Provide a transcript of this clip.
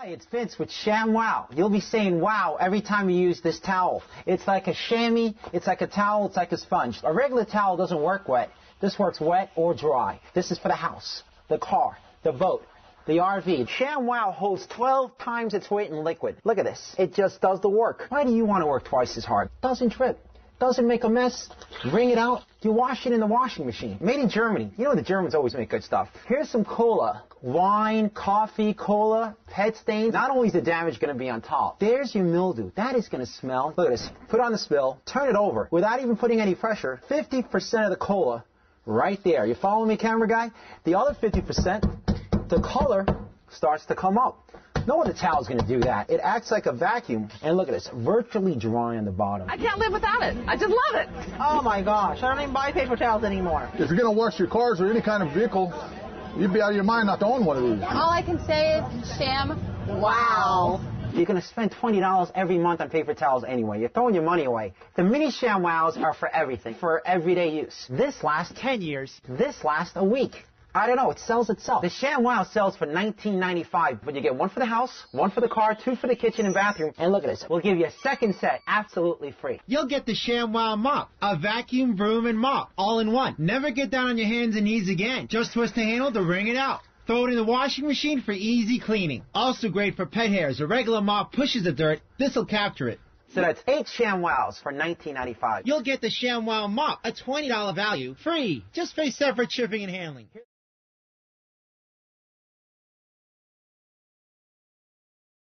Hi, it's Vince with ShamWow. You'll be saying wow every time you use this towel. It's like a chamois, it's like a towel, it's like a sponge. A regular towel doesn't work wet. This works wet or dry. This is for the house, the car, the boat, the RV. ShamWow holds 12 times its weight in liquid. Look at this. It just does the work. Why do you want to work twice as hard? Doesn't trip. Doesn't make a mess. Wring it out. You wash it in the washing machine. Made in Germany. You know the Germans always make good stuff. Here's some cola. Wine, coffee, cola, pet stains. Not only is the damage going to be on top, there's your mildew. That is going to smell. Look at this. Put on the spill. Turn it over. Without even putting any pressure, 50% of the cola right there. You follow me, camera guy? The other 50%, the color starts to come up. No other towel is going to do that. It acts like a vacuum. And look at this, virtually dry on the bottom. I can't live without it. I just love it. Oh, my gosh. I don't even buy paper towels anymore. If you're going to wash your cars or any kind of vehicle, you'd be out of your mind not to own one of these. All I can say is, Sham, wow. You're going to spend $20 every month on paper towels anyway. You're throwing your money away. The mini ShamWows are for everything, for everyday use. This lasts 10 years. This lasts a week. I don't know, it sells itself. The ShamWow sells for $19.95, but you get one for the house, one for the car, two for the kitchen and bathroom. And look at this, we'll give you a second set absolutely free. You'll get the ShamWow mop, a vacuum, broom, and mop, all in one. Never get down on your hands and knees again. Just twist the handle to wring it out. Throw it in the washing machine for easy cleaning. Also great for pet hairs. A regular mop pushes the dirt. This'll capture it. So that's 8 ShamWows for $19.95. You'll get the ShamWow mop, a $20 value, free. Just pay separate shipping and handling.